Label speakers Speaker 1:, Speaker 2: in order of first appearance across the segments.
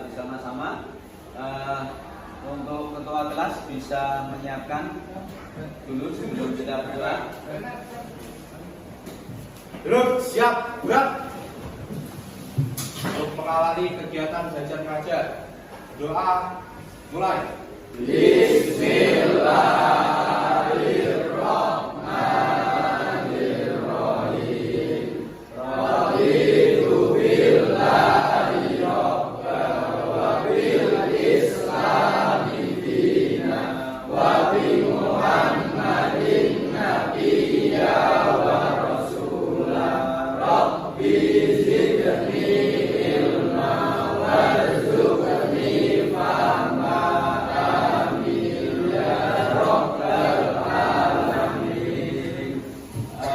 Speaker 1: bersama-sama. Untuk ketua kelas bisa menyiapkan dulu sebelum kita berdoa.
Speaker 2: Duduk, siap, gerak. Untuk mengawali kegiatan belajar mengajar, doa mulai. Bismillahirrahmanirrahim. Raditu billahi rabban wa bil islami dinan wa bi Muhammadin nabiyya wa rasulah. Rabbi zidni ilma warzuqni fahma.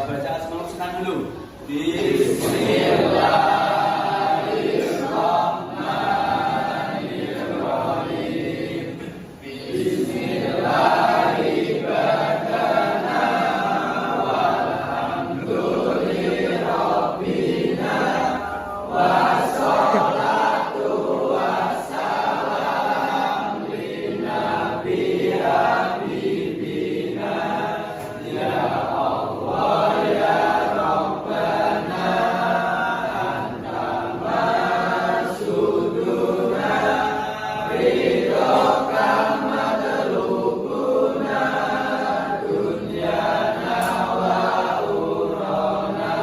Speaker 1: Bacaan semangat senang dulu.
Speaker 2: Bismillahirrahmanirrahim. Bismillahirrahmanirrahim. Walhamdulillahirrabbina wassalatu wassalam linnabi habibina ya Allah ya Rabbana anta masuduna ridhoka madlubuna dunyana wa urana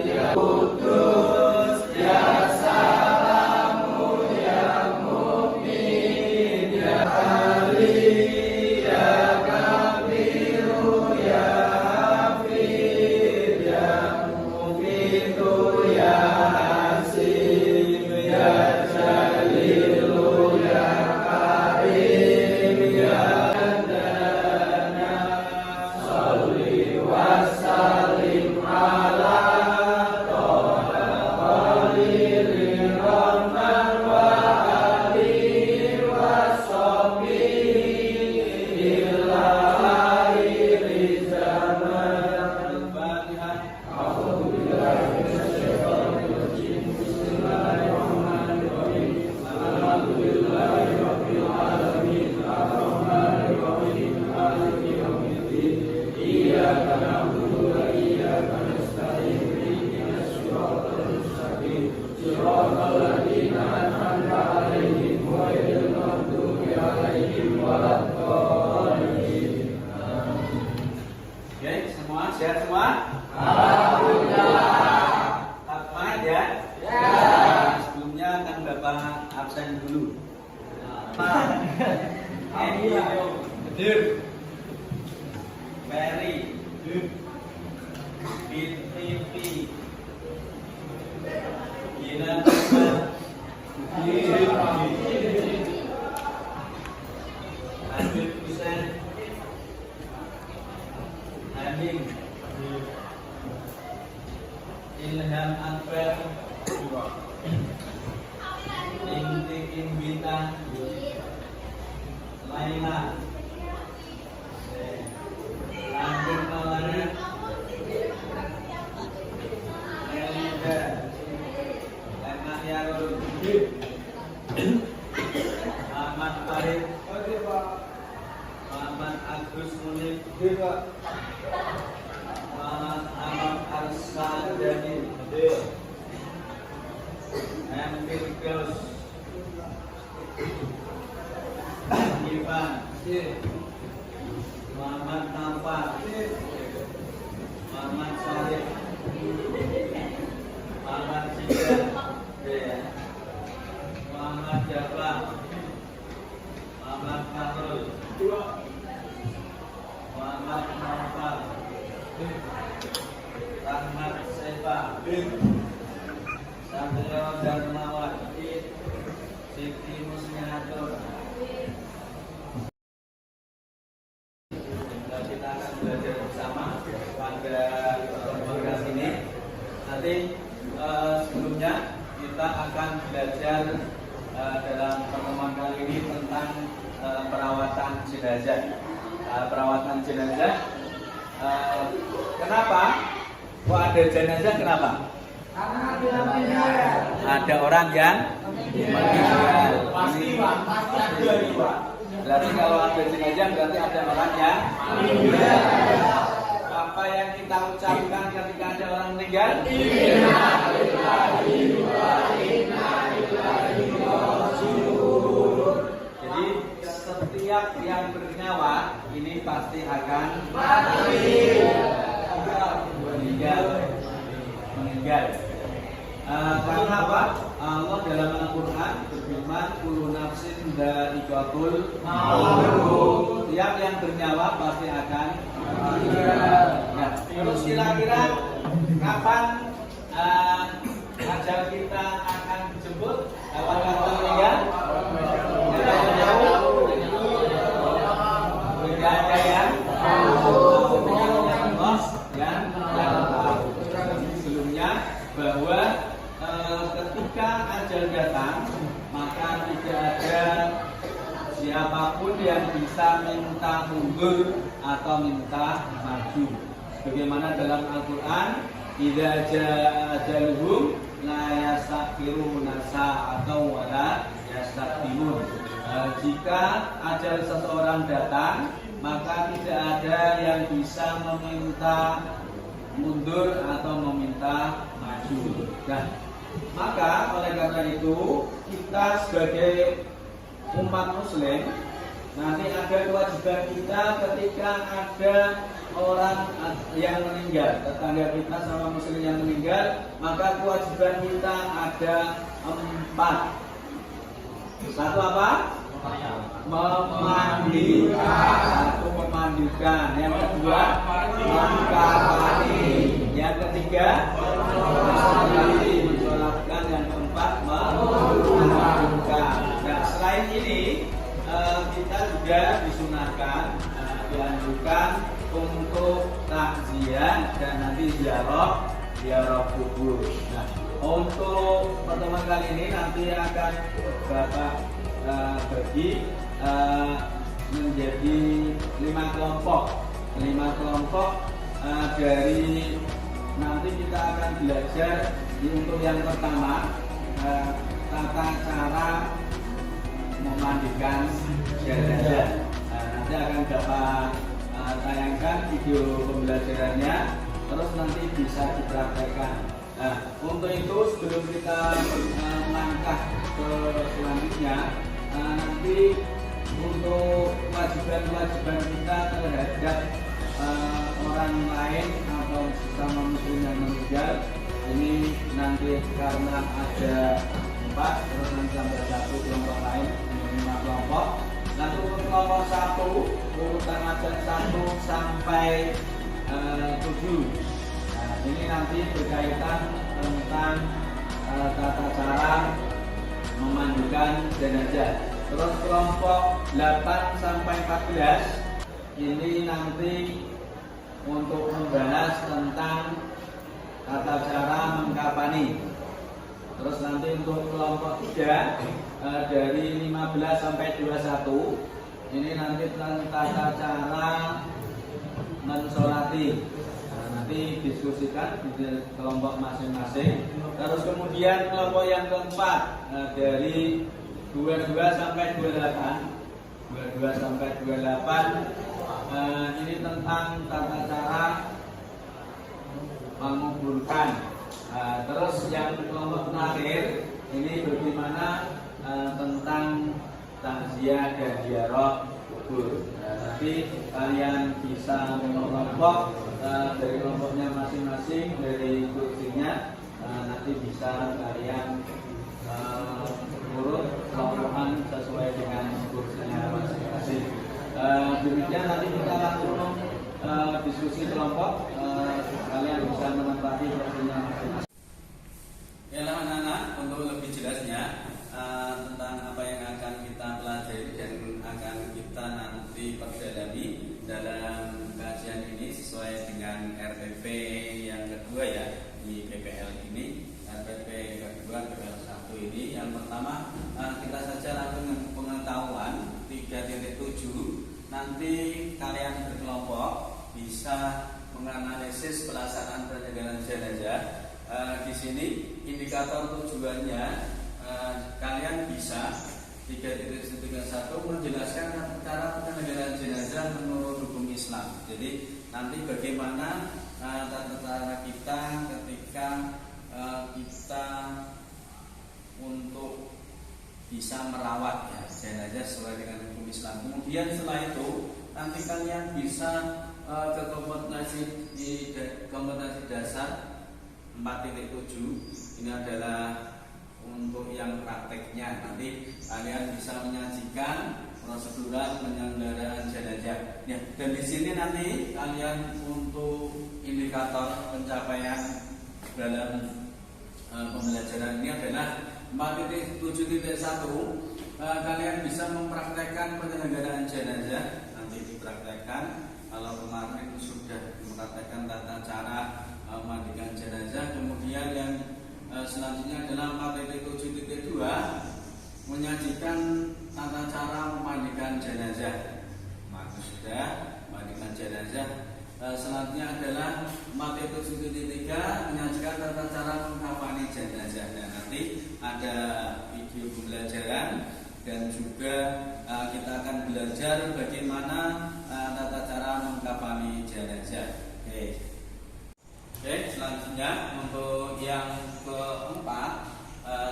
Speaker 2: ya Qudus ya Salamu ya Mu'min ya Ali ya Kabiru ya Hafid ya Mufidu ya Hasim ya Jalilu ya Karim ya Dana Salli wa sallim ala Toha Khalilin Rahman wa alihi wa sahbihi ila akhiri zaman.
Speaker 1: Al-Fatihah. Oke, semua sehat semua? Tetap semangat ya? Sebelumnya kan Bapak absen dulu. Hadir. Ferry. Fitri. Gina. Habib Hussein. Aning. Ilham Akbar. Inti Invita. Laila. Lanjut Maulana. Elida. Enak Yarul. Ahmad Farid. Muhammad Agus Munif. Muhammad Ahmad Arsadani. Hampir Girls. Ivan. Muhammad Nafa. Muhammad Saleh. Muhammad Zidan. Muhammad Jafar. Muhammad Fahrul. Muhammad Naufal. Rahmat Sefa. Satrio Darmawan. Siti Musniatur. Kita akan belajar bersama pada podcast ini. Nanti sebelumnya kita akan belajar dalam pertemuan kali ini tentang perawatan jenazah. Perawatan jenazah. Kenapa? Kok ada jenazah? Kenapa?
Speaker 3: Karena ada
Speaker 1: Ada orang yang meninggal.
Speaker 2: Pasti Pak, pasti ada nih Pak.
Speaker 1: Berarti kalau ada jenazah berarti ada orang yang meninggal. Apa yang kita ucapkan ketika ada orang meninggal? Jadi setiap yang bernyawa ini pasti akan meninggal. Karena apa? Allah dalam Al-Quran berfirman, kullu nafsin dha'iqatul maut. Setiap yang bernyawa pasti akan meninggal. Nah, terus kira-kira kapan ajal kita akan dijemput? Kapan kita meninggal? Tidak ada yang tahu. Sebelumnya bahwa ketika ajal datang, maka tidak ada siapapun yang bisa minta mundur atau minta maju. Bagaimana dalam Al-Quran, idza jaa ajaluhum la yastakhiruna sa'atan wa la yastaqdimun. Jika ajal seseorang datang, maka tidak ada yang bisa meminta mundur atau meminta maju. Nah, maka oleh karena itu kita sebagai umat muslim nanti ada kewajiban kita ketika ada orang yang meninggal, tetangga kita sama muslim yang meninggal, maka kewajiban kita ada 4. Satu apa? Memandikan. Yang kedua, mengkafani. Yang ketiga, mensolatkan. Yang keempat, menguburkan. Nah, selain ini kita juga disunahkan, dianjurkan untuk takziah dan nanti ziarah kubur. Nah, untuk pertemuan kali ini nanti akan Bapak bagi menjadi 5 kelompok. 5 kelompok dari nanti kita akan belajar untuk yang pertama tata cara memandikan jenazah. Nanti akan Bapak tayangkan video pembelajarannya, terus nanti bisa dipraktekkan. Nah, untuk itu sebelum kita melangkah ke selanjutnya, nanti untuk kewajiban-kewajiban kita terhadap orang lain atau sesama muslim yang meninggal ini nanti karena ada 4, terus nanti sampai 1 kelompok lain 5 kelompok. Nanti untuk kelompok 1 urutan ajal 1 sampai 7. Nah, ini nanti berkaitan tentang tata cara memandikan jenazah. Terus kelompok 8 sampai 14 ini nanti untuk membahas tentang tata cara mengkafani. Terus nanti untuk kelompok 3 dari 15 sampai 21 ini nanti tentang tata cara mensolati. Nanti diskusikan di kelompok masing-masing. Terus kemudian kelompok yang keempat dari 22 sampai 28 ini tentang tata cara menguburkan. Terus yang kelompok terakhir ini bagaimana tentang takziah dan ziarah kubur. Nanti kalian bisa mengelompok dari kelompoknya masing-masing, dari kursinya nanti bisa kalian urut kelompokan sesuai dengan kursinya masing-masing. Demikian nanti kita langsung diskusi kelompok. Kalian bisa menempati kursinya masing-masing. Ya anak-anak, untuk lebih jelasnya tentang apa yang akan kita pelajari dan akan kita nanti perdalami dalam kajian ini sesuai dengan RPP yang kedua ya, di PPL ini. RPP kedua, PPL 1 ini yang pertama kita saja langsung pengetahuan 3.7. Nanti kalian berkelompok bisa menganalisis pelaksanaan penyelenggaraan jenazah. Di sini indikator tujuannya kalian bisa 3.1 menjelaskan cara penyelenggaraan jenazah menurut hukum Islam. Jadi nanti bagaimana tata cara kita ketika kita untuk bisa merawat ya, jenazah sesuai dengan hukum Islam. Kemudian setelah itu nanti kalian bisa ke kompetensi dasar 4.7. Ini adalah untuk yang prakteknya. Nanti kalian bisa menyajikan prosedural penyelenggaraan jenazah. Ya, dan di sini nanti kalian untuk indikator pencapaian dalam pembelajaran ini adalah 4.7.1. Kalian bisa mempraktekkan penyelenggaraan jenazah. Nanti dipraktekkan. Kalau kemarin sudah mempraktekkan tata cara memandikan jenazah, kemudian yang selanjutnya adalah 4.7.2 menyajikan tata cara memandikan jenazah. Maka sudah memandikan jenazah. Selanjutnya adalah 4.7.3 menyajikan tata cara mengkafani jenazah. Dan nanti ada video pembelajaran dan juga kita akan belajar bagaimana tata cara mengkafani jenazah. Oke, selanjutnya untuk yang keempat,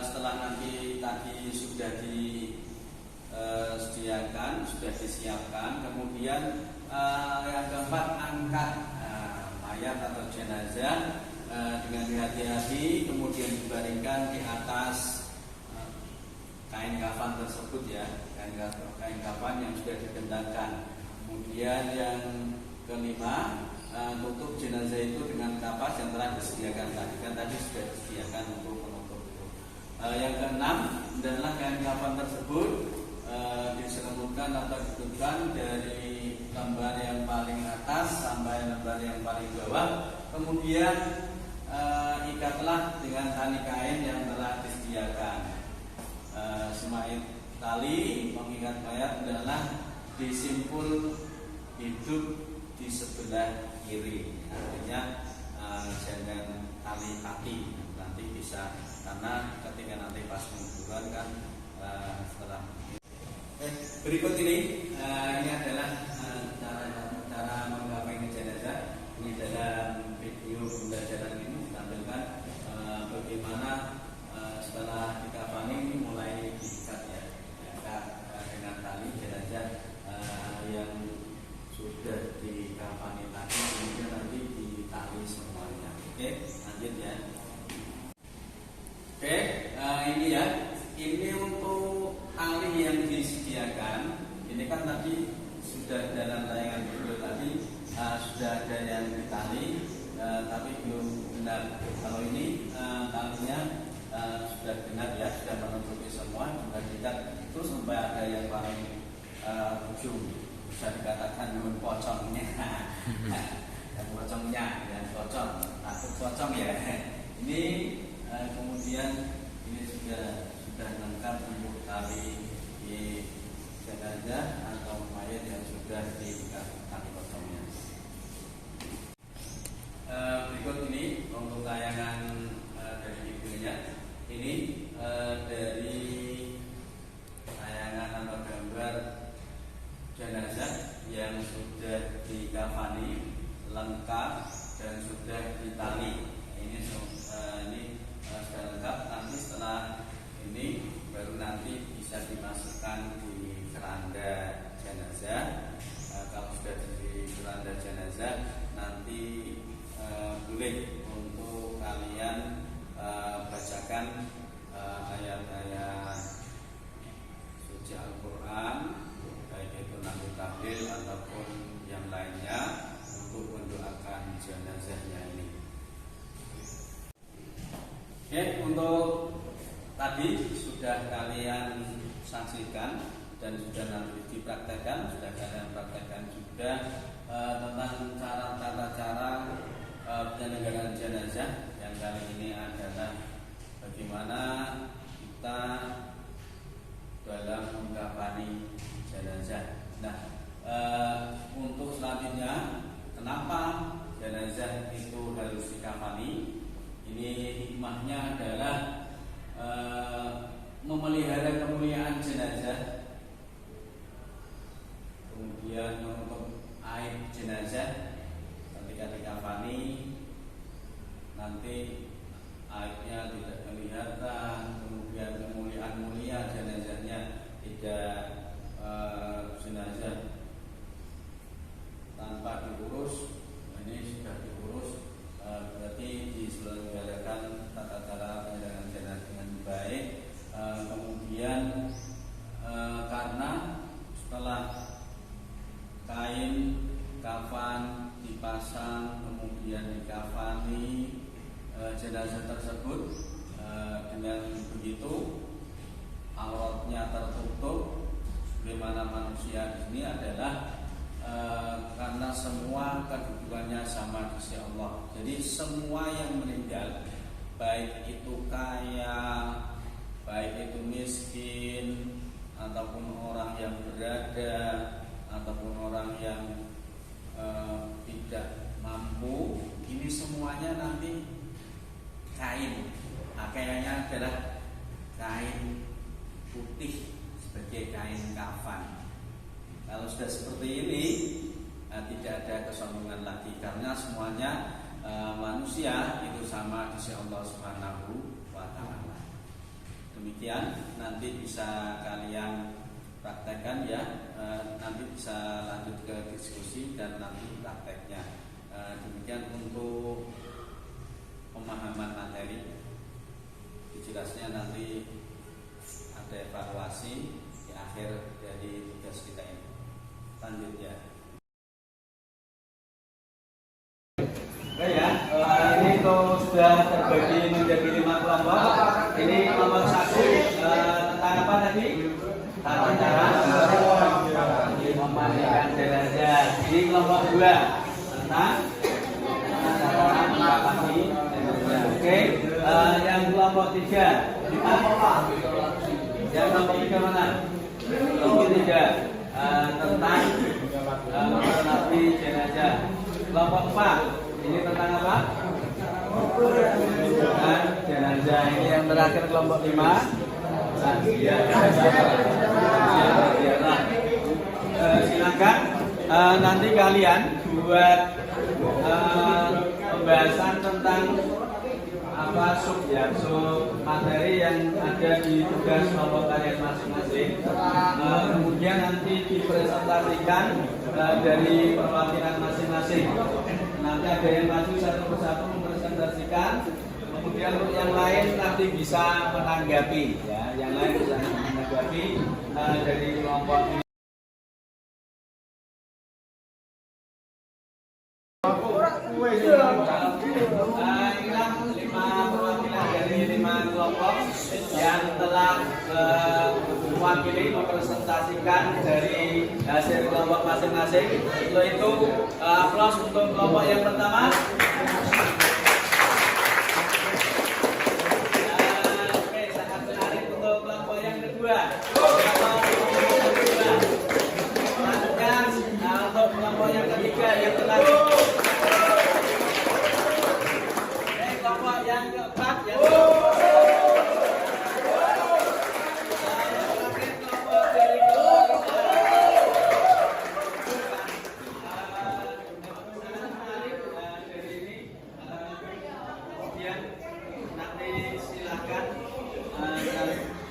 Speaker 1: setelah nanti tadi sudah disediakan, sudah disiapkan, kemudian yang keempat angkat mayat atau jenazah dengan hati-hati, kemudian dibaringkan di atas kain kafan tersebut ya, kain kafan yang sudah dibentangkan. Kemudian yang kelima, tutup jenazah itu dengan kapas yang telah disediakan tadi. Kan tadi sudah disediakan untuk penutup itu. Yang keenam adalah kain kafan tersebut diselembutkan atau ditutupkan dari lembar yang paling atas sampai lembar yang paling bawah. Kemudian ikatlah dengan tali kain yang telah disediakan. Semain tali mengikat mayat adalah disimpul hidup di sebelah kiri, artinya jangan tali kaki, nanti bisa, karena ketika nanti pas penguburan kan setelah berikut ini adalah cara menggapai jenazah. Ini dalam video pembelajaran ini ditampilkan bagaimana setelah dikafani mulai diikat ya, dengan tali jenazah yang sudah dikafani tadi, kemudian nanti ditali semuanya. Oke, lanjut ya. Oke, ini ya, ini untuk tali yang disediakan. Ini kan tadi sudah dalam tayangan video tadi sudah ada yang ditali, tapi belum benar. Kalau ini talinya sudah benar ya, sudah menutupi semua, sudah diikat itu sampai ada yang paling ujung, bisa dikatakan nun pocongnya, dan pocongnya, dan pocong, takut pocong ya. Ini kemudian ini sudah lengkap untuk tali di jenazah atau mayat yang sudah diikat tali pocongnya. Berikut ini untuk tayangan dari videonya. Ini dari tayangan atau gambar jenazah yang sudah dikafani lengkap dan sudah ditali. Ini sudah lengkap. Nanti setelah ini baru nanti bisa dimasukkan di keranda jenazah. Kalau sudah di keranda jenazah nanti boleh untuk kalian bacakan ayat-ayat suci Al-Quran, baik itu nanti tahlil ataupun yang lainnya, untuk mendoakan jenazahnya ini. Oke, untuk tadi sudah kalian saksikan dan sudah nanti dipraktekkan, sudah kalian praktekkan juga tentang tata cara penyelenggaraan jenazah. Yang kali ini adalah bagaimana kita dalam mengkafani jenazah. Nah, untuk selanjutnya, kenapa jenazah itu harus dikafani? Ini hikmahnya adalah
Speaker 3: memelihara kemuliaan jenazah, kemudian menutup aib jenazah ketika dikafani, nanti aibnya tidak kelihatan, kemudian kemuliaan mulia jenazahnya tidak jenazah tanpa diurus. Ini sudah diurus, berarti diselenggarakan tata cara penyerahan jenazah dengan baik. Kemudian karena setelah kain kafan dipasang, kemudian dikafani jenazah tersebut, dengan begitu auratnya tertutup. Bagaimana manusia di sini adalah karena semua kedudukannya sama di sisi Allah. Jadi semua yang meninggal, baik itu kaya, baik itu miskin, ataupun orang yang berada, ataupun orang yang tidak mampu, ini semuanya nanti kain. Pakaiannya adalah kain putih sebagai kain kafan. Kalau sudah seperti ini, tidak ada kesombongan lagi, karena semuanya manusia itu sama di sisi Allah Subhanahu wa Ta'ala. Demikian, nanti bisa kalian praktekkan ya, nanti bisa lanjut ke diskusi dan nanti prakteknya. Demikian untuk pemahaman materi. Jelasnya nanti ada evaluasi di akhir dari tugas kita ini. Lanjut ya.
Speaker 1: Oke ya, ini tuh sudah terbagi menjadi 5 kelompok. Ini kelompok 1 tentang apa tadi? Tata cara memandikan jenazah. Ini kelompok 2 tentang tata cara mengkafani jenazah. Oke, yang kelompok 3 yang kelompok 3 mana? Kelompok 3 tentang menghormati jenazah. Kelompok 4 ini tentang apa? Tentang jenazah. Ini yang terakhir kelompok 5. Silakan nanti kalian buat pembahasan tentang apa sub materi yang ada di tugas kelompok kalian masing-masing. Kemudian nanti dipresentasikan dari perwakilan masing-masing. Nanti ada yang maju satu persatu mempresentasikan. Kemudian untuk yang lain nanti bisa menanggapi, ya. Yang lain bisa menanggapi dari kelompok ini. Inilah 5 perwakilan dari 5 kelompok yang telah mewakili mempresentasikan dari hasil kelompok masing-masing. Untuk itu aplaus untuk kelompok yang pertama. Oke, sangat menarik untuk kelompok yang kedua. Selanjutnya untuk kelompok yang ketiga yang telah kelompok yang keempat yang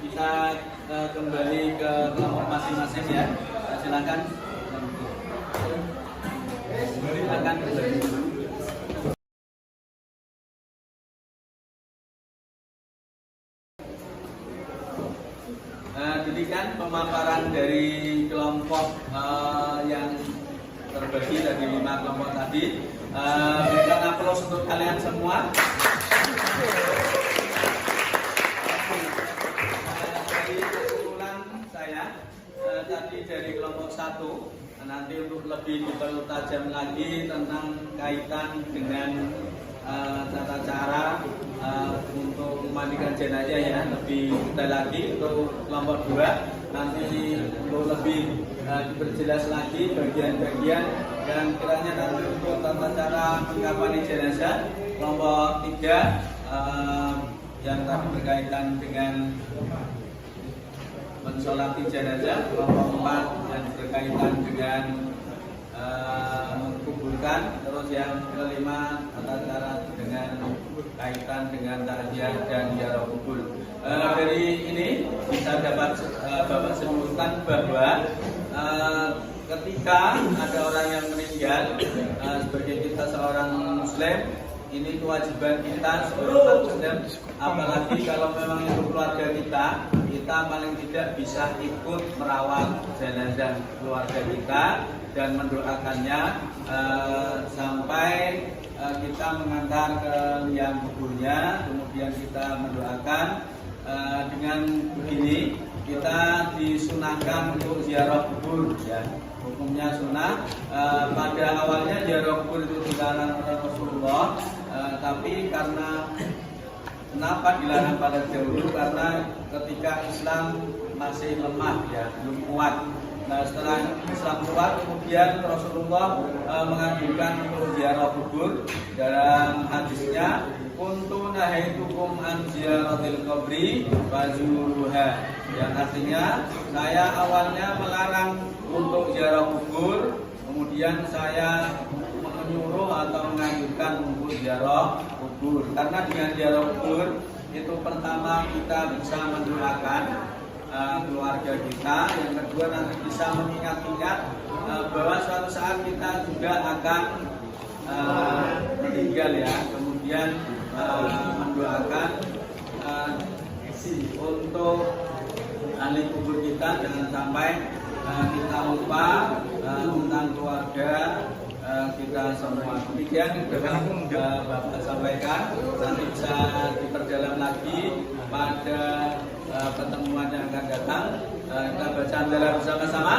Speaker 1: kita kembali ke kelompok masing-masing ya. Silakan. Silakan. Demikian pemaparan dari kelompok yang terbagi dari 5 kelompok tadi. Berikan aplaus untuk kalian semua. Dari kesimpulan saya tadi dari kelompok 1, nanti untuk lebih dipertajam lagi tentang kaitan dengan tata cara untuk memandikan jenazah ya, lebih detail lagi. Untuk kelompok 2 nanti untuk lebih diperjelas lagi bagian-bagian yang kiranya nanti untuk tata cara mengkafani jenazah. Kelompok 3 yang tadi berkaitan dengan mensolati jenazah, kelompok 4 yang berkaitan dengan kuburkan, terus yang kelima tata cara dengan kaitan dengan takziah dan ziarah kubur. Dari ini bisa dapat Bapak simpulkan bahwa ketika ada orang yang meninggal, sebagai kita seorang Muslim, ini kewajiban kita sebagai umat Muslim, apalagi kalau memang itu keluarga kita paling tidak bisa ikut merawat jenazah keluarga kita dan mendoakannya sampai kita mengantar ke liang kuburnya, kemudian kita mendoakan. Dengan begini kita disunahkan untuk ziarah kubur, ya. Hukumnya sunnah. Pada awalnya ziarah kubur itu dilarang oleh Rasulullah, tapi kenapa dilarang pada dahulu? Karena ketika Islam masih lemah, ya, belum kuat. Nah, setelah Islam kuat, kemudian Rasulullah menganjurkan untuk ziarah kubur. Dalam hadisnya, kuntu nahaitukum an ziyaratil qabri fazuruha, yang artinya saya awalnya melarang untuk ziarah kubur, kemudian saya menyuruh atau menganjurkan untuk ziarah kubur. Karena dengan ziarah kubur itu pertama kita bisa mendoakan keluarga kita, yang kedua nanti bisa mengingat-ingat bahwa suatu saat kita juga akan meninggal, ya. Kemudian mendoakan untuk ahli kubur kita, jangan sampai kita lupa tentang keluarga kita semua. Demikian dapat Bapak sampaikan, nanti bisa diperdalam lagi pada pertemuan yang akan datang. Kita baca hamdalah bersama-sama.